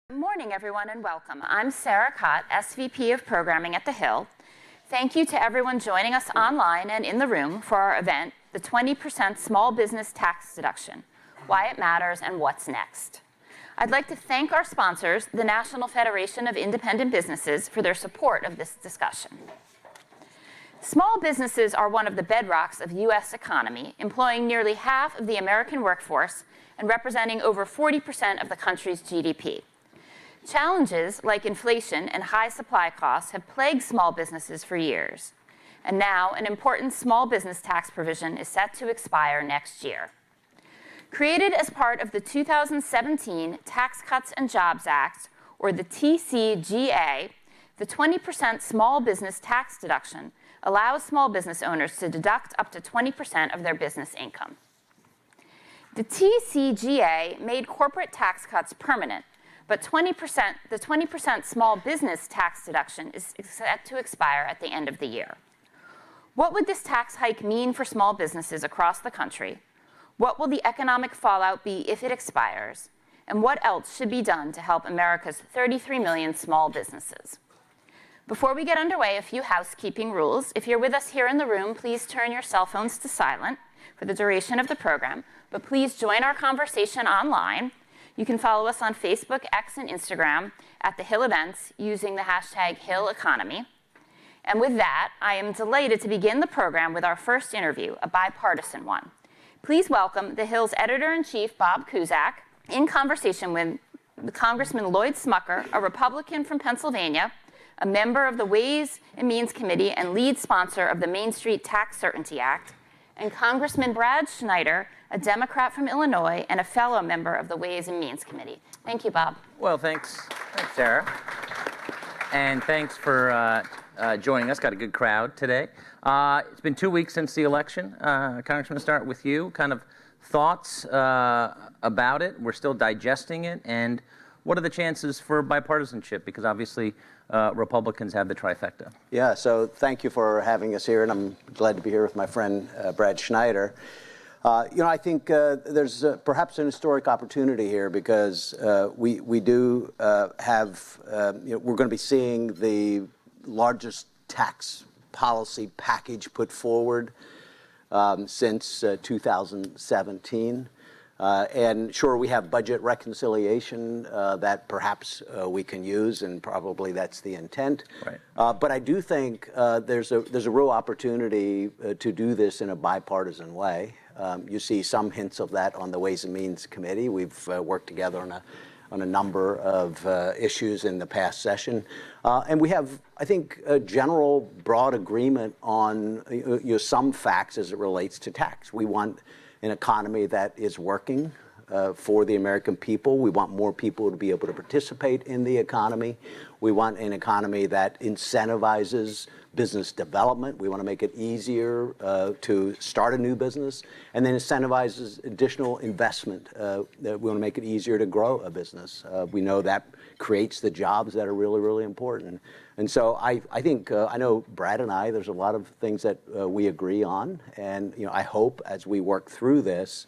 Good morning, everyone, and welcome. I'm Sarah Cott, SVP of Programming at The Hill. Thank you to everyone joining us online and in the room for our event, the 20% Small Business Tax Deduction, Why It Matters and What's Next. I'd like to thank our sponsors, the National Federation of Independent Businesses, for their support of this discussion. Small businesses are one of the bedrocks of the U.S. economy, employing nearly half of the American workforce and representing over 40% of the country's GDP. Challenges like inflation and high supply costs have plagued small businesses for years. And now, an important small business tax provision is set to expire next year. Created as part of the 2017 Tax Cuts and Jobs Act, or the TCJA, the 20% small business tax deduction allows small business owners to deduct up to 20% of their business income. The TCJA made corporate tax cuts permanent, but the 20% small business tax deduction is set to expire at the end of the year. What would this tax hike mean for small businesses across the country? What will the economic fallout be if it expires? And what else should be done to help America's 33 million small businesses? Before we get underway, a few housekeeping rules. If you're with us here in the room, please turn your cell phones to silent for the duration of the program, but please join our conversation online. You can follow us on Facebook, X, and Instagram at The Hill Events using the hashtag HillEconomy. And with that, I am delighted to begin the program with our first interview, a bipartisan one. Please welcome The Hill's editor-in-chief, Bob Cusack, in conversation with Congressman Lloyd Smucker, a Republican from Pennsylvania, a member of the Ways and Means Committee and lead sponsor of the Main Street Tax Certainty Act, and Congressman Brad Schneider, a Democrat from Illinois and a fellow member of the Ways and Means Committee. Thank you, Bob. Well, thanks Sarah. And thanks for joining us. Got a good crowd today. It's been 2 weeks since the election. Congressman, start with you. Kind of thoughts about it. We're still digesting it. And what are the chances for bipartisanship? Because obviously Republicans have the trifecta. Yeah, so thank you for having us here, and I'm glad to be here with my friend Brad Schneider. I think there's perhaps an historic opportunity here because we do have, we're going to be seeing the largest tax policy package put forward since 2017. And sure, we have budget reconciliation that perhaps we can use, and probably that's the intent. Right. But I do think there's a real opportunity to do this in a bipartisan way. You see some hints of that on the Ways and Means Committee. We've worked together on a number of issues in the past session. And we have, I think, a general broad agreement on some facts as it relates to tax. We want an economy that is working for the American people. We want more people to be able to participate in the economy. We want an economy that incentivizes business development. We want to make it easier to start a new business, and then incentivizes additional investment. We want to make it easier to grow a business. We know that creates the jobs that are really, really important. And so I think, I know Brad and I, there's a lot of things that we agree on. And I hope as we work through this,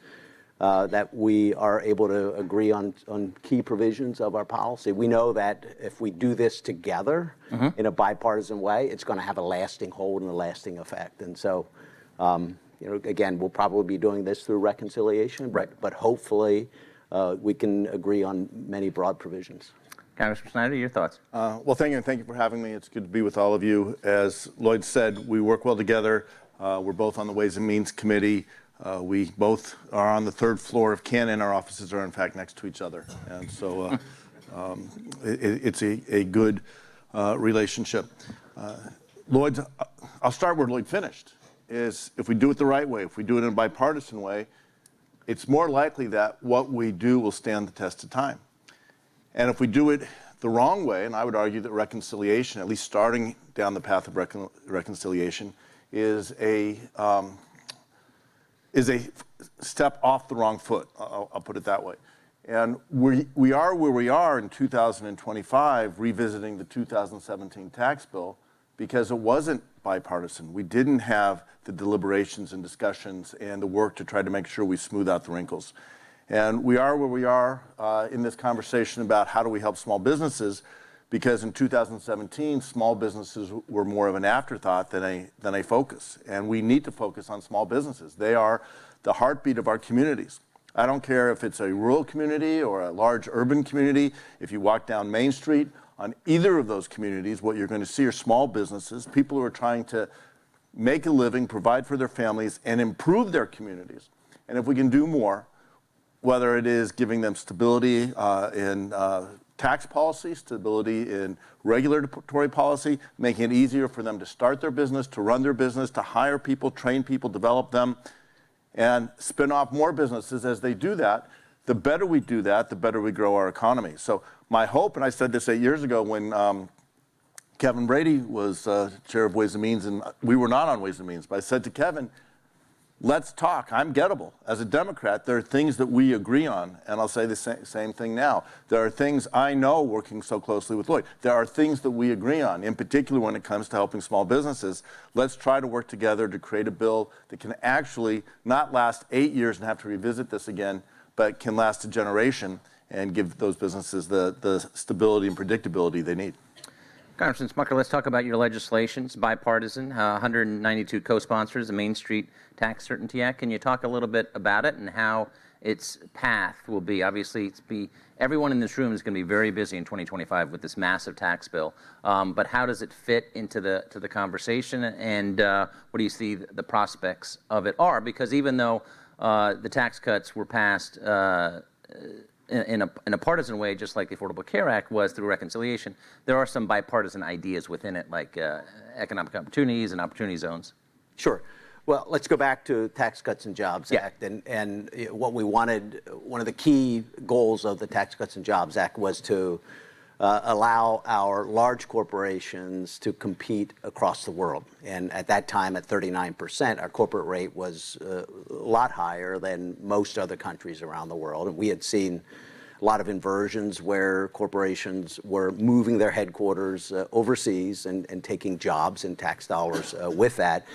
that we are able to agree on key provisions of our policy. We know that if we do this together in a bipartisan way, it's going to have a lasting hold and a lasting effect. And so, again, we'll probably be doing this through reconciliation, but hopefully we can agree on many broad provisions. Congressman Schneider, your thoughts? Well, thank you, and thank you for having me. It's good to be with all of you. As Lloyd said, we work well together. We're both on the Ways and Means Committee. We both are on the third floor of Cannon. Our offices are, in fact, next to each other. And so it's a good relationship. Lloyd, I'll start where Lloyd finished, is if we do it the right way, if we do it in a bipartisan way, it's more likely that what we do will stand the test of time. And if we do it the wrong way, and I would argue that reconciliation, at least starting down the path of reconciliation, is a step off the wrong foot. I'll put it that way. And we are where we are in 2025, revisiting the 2017 tax bill, because it wasn't bipartisan. We didn't have the deliberations and discussions and the work to try to make sure we smooth out the wrinkles. And we are where we are in this conversation about how do we help small businesses, because in 2017, small businesses were more of an afterthought than a focus. And we need to focus on small businesses. They are the heartbeat of our communities. I don't care if it's a rural community or a large urban community. If you walk down Main Street, on either of those communities, what you're going to see are small businesses, people who are trying to make a living, provide for their families, and improve their communities. And if we can do more, whether it is giving them stability in tax policy, stability in regulatory policy, making it easier for them to start their business, to run their business, to hire people, train people, develop them, and spin off more businesses as they do that, the better we do that, the better we grow our economy. So my hope, and I said this 8 years ago when Kevin Brady was chair of Ways and Means, and we were not on Ways and Means, but I said to Kevin, let's talk. I'm gettable. As a Democrat, there are things that we agree on, and I'll say the same thing now. There are things I know, working so closely with Lloyd, there are things that we agree on, in particular when it comes to helping small businesses. Let's try to work together to create a bill that can actually not last 8 years and have to revisit this again, but can last a generation and give those businesses the stability and predictability they need. Congressman Smucker, let's talk about your legislation. It's bipartisan, 192 co-sponsors, the Main Street Tax Certainty Act. Can you talk a little bit about it and how its path will be? Obviously, everyone in this room is going to be very busy in 2025 with this massive tax bill. But how does it fit into the conversation, and what do you see the prospects of it are? Because even though the tax cuts were passed in a partisan way, just like the Affordable Care Act was through reconciliation, there are some bipartisan ideas within it, like economic opportunities and opportunity zones. Sure. Well, let's go back to Tax Cuts and Jobs Act. And what we wanted, one of the key goals of the Tax Cuts and Jobs Act was to allow our large corporations to compete across the world. And at that time, at 39%, our corporate rate was a lot higher than most other countries around the world. And we had seen a lot of inversions where corporations were moving their headquarters overseas and taking jobs and tax dollars with that.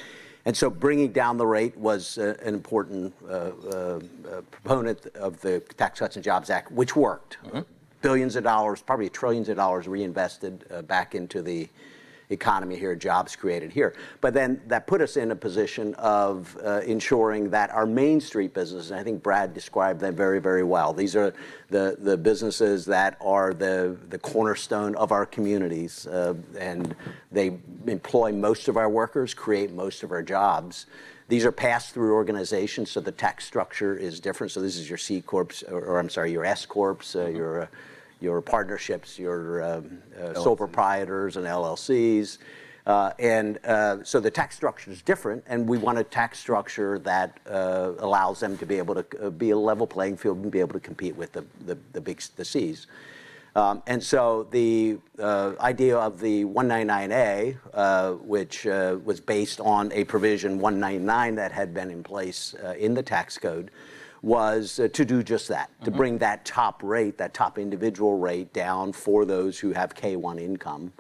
And so bringing down the rate was an important proponent of the Tax Cuts and Jobs Act, which worked. Mm-hmm. Billions of dollars, probably trillions of dollars reinvested back into the economy here, jobs created here. But then that put us in a position of ensuring that our Main Street businesses, and I think Brad described them very, very well. These are the businesses that are the cornerstone of our communities, and they employ most of our workers, create most of our jobs. These are pass-through organizations, so the tax structure is different. So this is your C corps, or I'm sorry, your S corps, your partnerships, your sole proprietors and LLCs. So the tax structure is different, and we want a tax structure that allows them to be able to be a level playing field and be able to compete with the Cs. And so the idea of the 199A, which was based on a provision 199 that had been in place in the tax code, was to do just that, to bring that top rate, that top individual rate down for those who have K-1 income,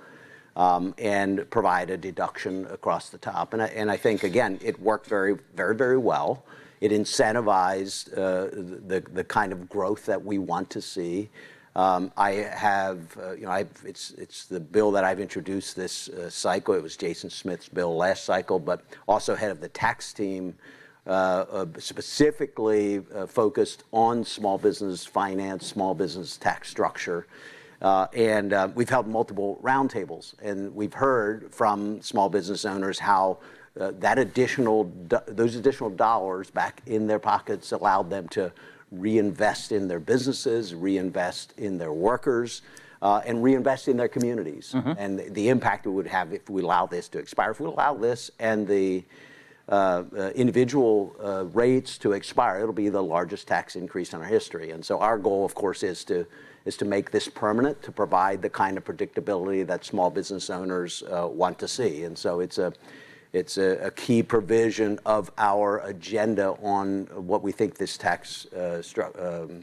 and provide a deduction across the top. And I think, again, it worked very, very, very well. It incentivized the kind of growth that we want to see. I have, it's the bill that I've introduced this cycle. It was Jason Smith's bill last cycle, but also head of the tax team, specifically focused on small business finance, small business tax structure. And we've held multiple roundtables, and we've heard from small business owners how those additional dollars back in their pockets allowed them to reinvest in their businesses, reinvest in their workers, and reinvest in their communities. Mm-hmm. And the impact it would have if we allow this to expire. If we allow this and the individual rates to expire, it'll be the largest tax increase in our history. And so our goal, of course, is to make this permanent, to provide the kind of predictability that small business owners want to see. And so it's a key provision of our agenda on what we think this tax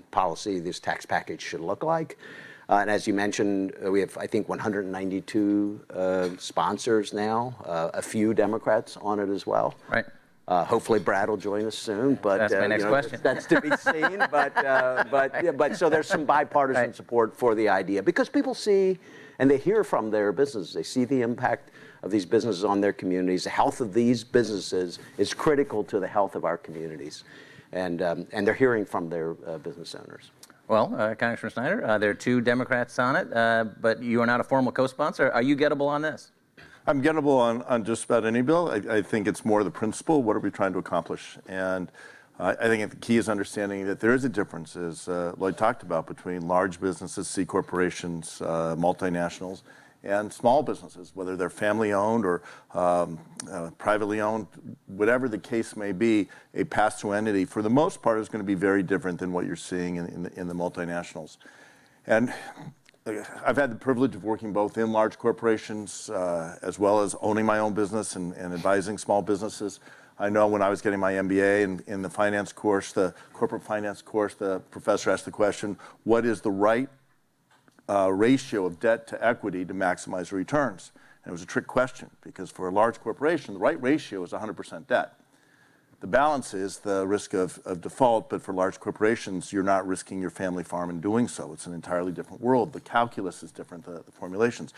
policy, this tax package should look like. And as you mentioned, we have, I think, 192 sponsors now, a few Democrats on it as well. Right. Hopefully Brad will join us soon, but That's my next question. That's to be seen. But so there's some bipartisan support for the idea because people see and they hear from their businesses. They see the impact of these businesses on their communities. The health of these businesses is critical to the health of our communities, and they're hearing from their business owners. Well, Congressman Schneider, there are 2 Democrats on it, but you are not a formal co-sponsor. Are you gettable on this? I'm gettable on just about any bill. I think it's more the principle. What are we trying to accomplish? And I think the key is understanding that there is a difference, as Lloyd talked about, between large businesses, C corporations, multinationals, and small businesses, whether they're family-owned or privately owned, whatever the case may be. A pass-through entity, for the most part, is going to be very different than what you're seeing in the multinationals. And I've had the privilege of working both in large corporations as well as owning my own business and advising small businesses. I know when I was getting my MBA in the finance course, the corporate finance course, the professor asked the question, what is the right ratio of debt to equity to maximize returns? And it was a trick question because for a large corporation, the right ratio is 100% debt. The balance is the risk of default, but for large corporations, you're not risking your family farm in doing so. It's an entirely different world. The calculus is different, the formulations.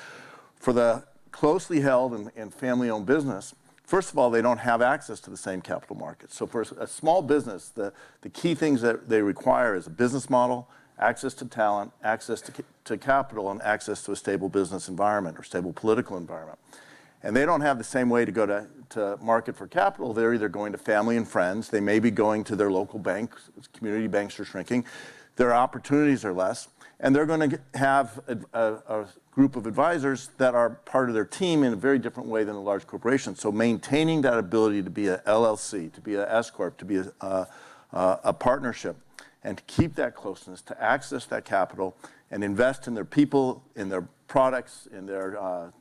For the closely held and family-owned business, first of all, they don't have access to the same capital markets. So for a small business, the key things that they require is a business model, access to talent, access to capital, and access to a stable business environment or stable political environment. And they don't have the same way to go to market for capital. They're either going to family and friends. They may be going to their local banks. Community banks are shrinking. Their opportunities are less. And they're going to have a group of advisors that are part of their team in a very different way than a large corporation. So maintaining that ability to be a LLC, to be an S Corp, to be a partnership, and to keep that closeness, to access that capital and invest in their people, in their products, in their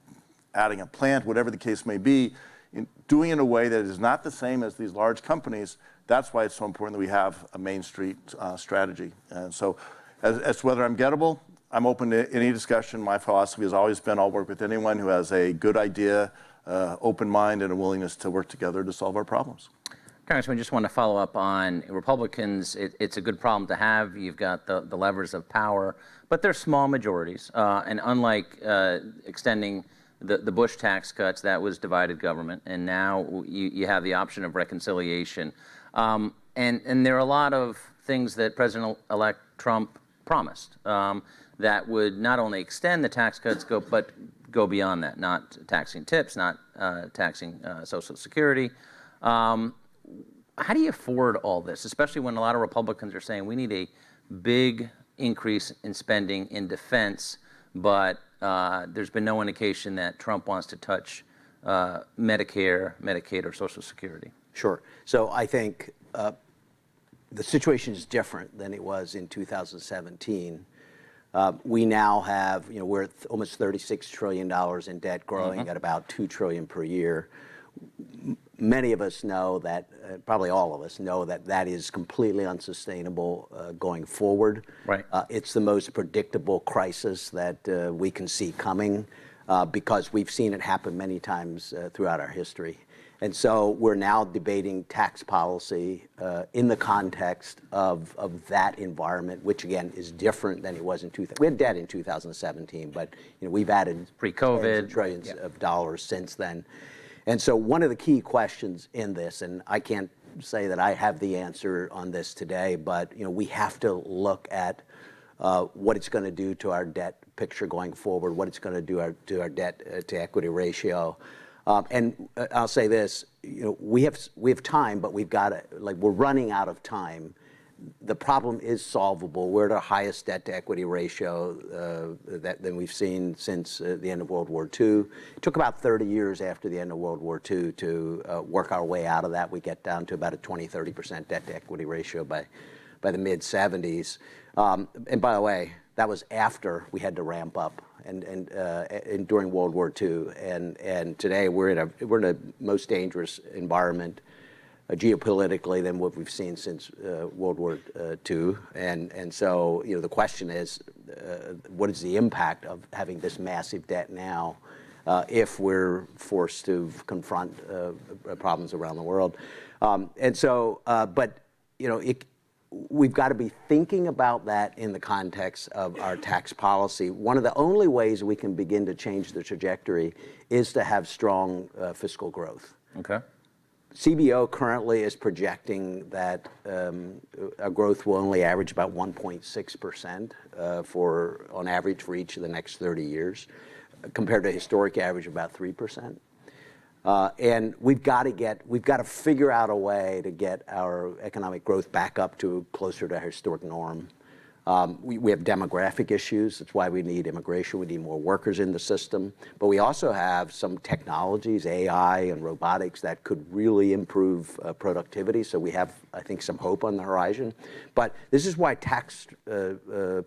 adding a plant, whatever the case may be, in doing it in a way that is not the same as these large companies. That's why it's so important that we have a Main Street strategy. And so as to whether I'm gettable, I'm open to any discussion. My philosophy has always been I'll work with anyone who has a good idea, open mind, and a willingness to work together to solve our problems. Congressman, just want to follow up on Republicans. It's a good problem to have. You've got the levers of power, but they're small majorities. And unlike extending the Bush tax cuts, that was divided government, and now you have the option of reconciliation. And there are a lot of things that President-elect Trump promised that would not only extend the tax cuts, but go beyond that, not taxing tips, not taxing Social Security. How do you afford all this, especially when a lot of Republicans are saying we need a big increase in spending in defense, but there's been no indication that Trump wants to touch Medicare, Medicaid, or Social Security? Sure. So I think the situation is different than it was in 2017. We now have, we're at almost $36 trillion in debt, growing at about $2 trillion per year. Many of us know that, probably all of us know that that is completely unsustainable going forward. Right. It's the most predictable crisis that we can see coming because we've seen it happen many times throughout our history. And so we're now debating tax policy in the context of that environment, which again is different than it was in 2000. We had debt in 2017, but we've added pre-COVID trillions of dollars since then. And so one of the key questions in this, and I can't say that I have the answer on this today, but we have to look at what it's going to do to our debt picture going forward, what it's going to do to our debt to equity ratio. And I'll say this: we have time, but we're running out of time. The problem is solvable. We're at our highest debt to equity ratio than we've seen since the end of World War II. It took about 30 years after the end of World War II to work our way out of that. We get down to about a 20-30% debt to equity ratio by the mid 70s. And by the way, that was after we had to ramp up and during World War II. And today we're in a most dangerous environment geopolitically than what we've seen since World War II. And so, the question is, what is the impact of having this massive debt now if we're forced to confront problems around the world. But we've got to be thinking about that in the context of our tax policy. One of the only ways we can begin to change the trajectory is to have strong fiscal growth. Okay. CBO currently is projecting that our growth will only average about 1.6% on average for each of the next 30 years, compared to historic average of about 3%. And we've got to figure out a way to get our economic growth back up to closer to our historic norm. We have demographic issues. That's why we need immigration. We need more workers in the system. But we also have some technologies, AI and robotics, that could really improve productivity. So we have, I think, some hope on the horizon. But this is why tax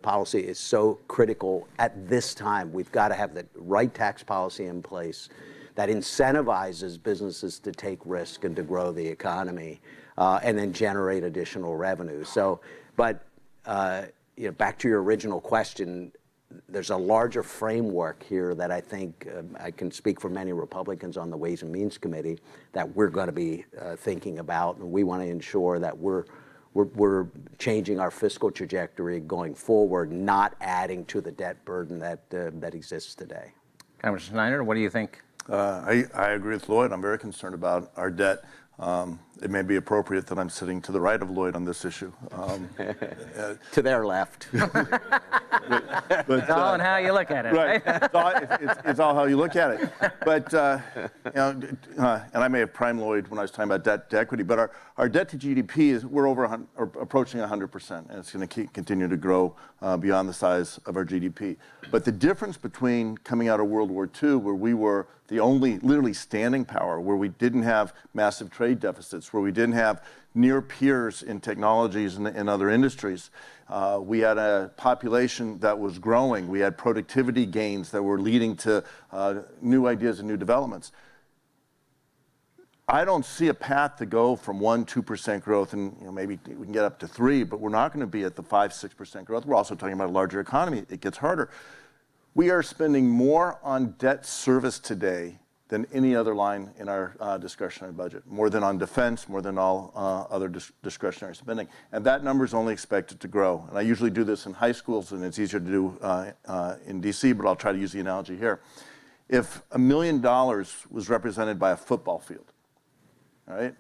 policy is so critical at this time. We've got to have the right tax policy in place that incentivizes businesses to take risk and to grow the economy, and then generate additional revenue. Back to your original question, there's a larger framework here that I think I can speak for many Republicans on the Ways and Means Committee that we're going to be thinking about, and we want to ensure that we're changing our fiscal trajectory going forward, not adding to the debt burden that exists today. Congressman Schneider, what do you think? I agree with Lloyd. I'm very concerned about our debt. It may be appropriate that I'm sitting to the right of Lloyd on this issue. To their left. It's all on how you look at it, right? It's all how you look at it. But, and I may have primed Lloyd when I was talking about debt to equity, but our debt to GDP we're approaching 100%, and it's going to continue to grow beyond the size of our GDP. But the difference between coming out of World War II, where we were the only literally standing power, where we didn't have massive trade deficits, where we didn't have near peers in technologies and other industries. We had a population that was growing. We had productivity gains that were leading to new ideas and new developments. I don't see a path to go from 1-2% growth, and maybe we can get up to 3%, but we're not going to be at the 5-6% growth. We're also talking about a larger economy. It gets harder. We are spending more on debt service today than any other line in our discretionary budget, more than on defense, more than all other discretionary spending. And that number is only expected to grow. And I usually do this in high schools, and it's easier to do in DC, but I'll try to use the analogy here. If $1 million was represented by a football field, all right,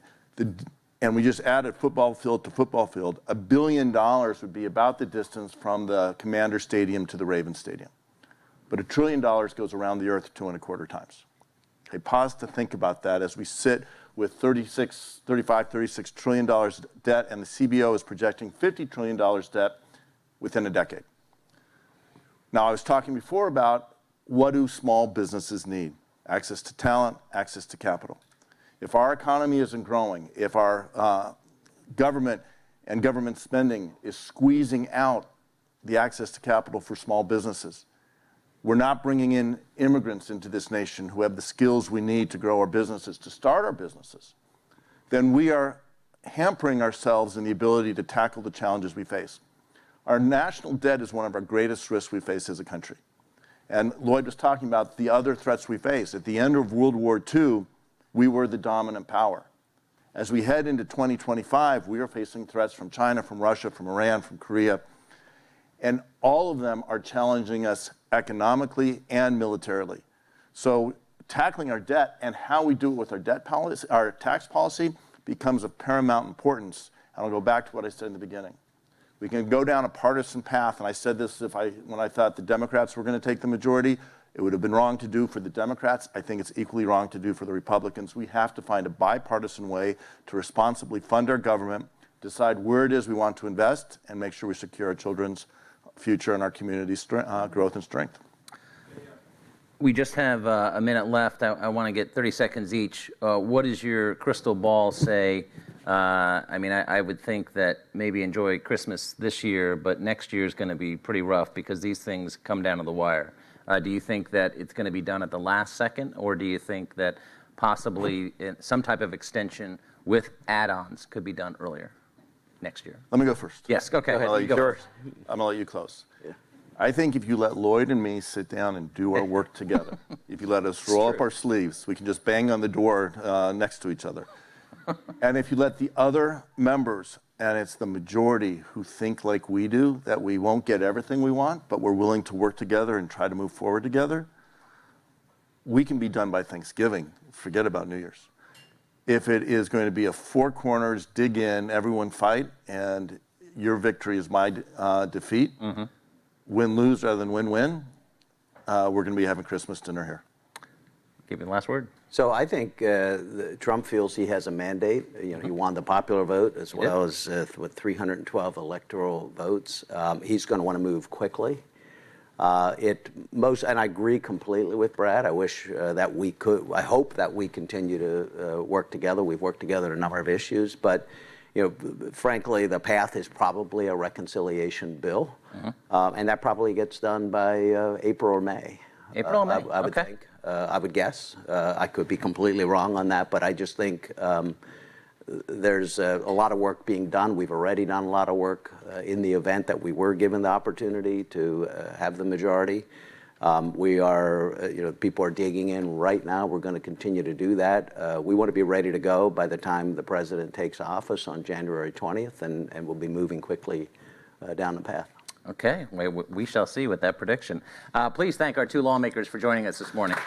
and we just added football field to football field, $1 billion would be about the distance from the Commander Stadium to the Ravens Stadium. But $1 trillion goes around the earth 2.25 times. Okay, pause to think about that as we sit with $36 trillion debt, and the CBO is projecting $50 trillion debt within a decade. Now, I was talking before about what do small businesses need? Access to talent, access to capital. If our economy isn't growing, if our government and government spending is squeezing out the access to capital for small businesses, we're not bringing in immigrants into this nation who have the skills we need to grow our businesses, to start our businesses, then we are hampering ourselves in the ability to tackle the challenges we face. Our national debt is one of our greatest risks we face as a country. And Lloyd was talking about the other threats we face. At the end of World War II, we were the dominant power. As we head into 2025, we are facing threats from China, from Russia, from Iran, from Korea. And all of them are challenging us economically and militarily. So tackling our debt and how we do it with our debt policy, our tax policy, becomes of paramount importance. And I'll go back to what I said in the beginning. We can go down a partisan path, and I said this when I thought the Democrats were going to take the majority. It would have been wrong to do for the Democrats. I think it's equally wrong to do for the Republicans. We have to find a bipartisan way to responsibly fund our government, decide where it is we want to invest, and make sure we secure our children's future and our community's growth and strength. We just have a minute left. I want to get 30 seconds each. What does your crystal ball say? I would think that maybe enjoy Christmas this year, but next year is going to be pretty rough because these things come down to the wire. Do you think that it's going to be done at the last second, or do you think that possibly some type of extension with add-ons could be done earlier next year? Let me go first. Yes, okay. I'm going to let you close. I think if you let Lloyd and me sit down and do our work together, if you let us roll up our sleeves, we can just bang on the door next to each other. And if you let the other members, and it's the majority who think like we do, that we won't get everything we want, but we're willing to work together and try to move forward together, we can be done by Thanksgiving. Forget about New Year's. If it is going to be a four corners, dig in, everyone fight, and your victory is my defeat, win-lose rather than win-win, we're going to be having Christmas dinner here. Give you the last word. So I think Trump feels he has a mandate. You know, he won the popular vote as well as with 312 electoral votes. He's going to want to move quickly. And I agree completely with Brad. I wish that we could. I hope that we continue to work together. We've worked together on a number of issues, but frankly, the path is probably a reconciliation bill, and that probably gets done by April or May. April or May. I would think. I would guess. I could be completely wrong on that, but I just think there's a lot of work being done. We've already done a lot of work in the event that we were given the opportunity to have the majority. We are, people are digging in right now. We're going to continue to do that. We want to be ready to go by the time the president takes office on January 20th, and we'll be moving quickly down the path. Okay, we shall see with that prediction. Please thank our two lawmakers for joining us this morning.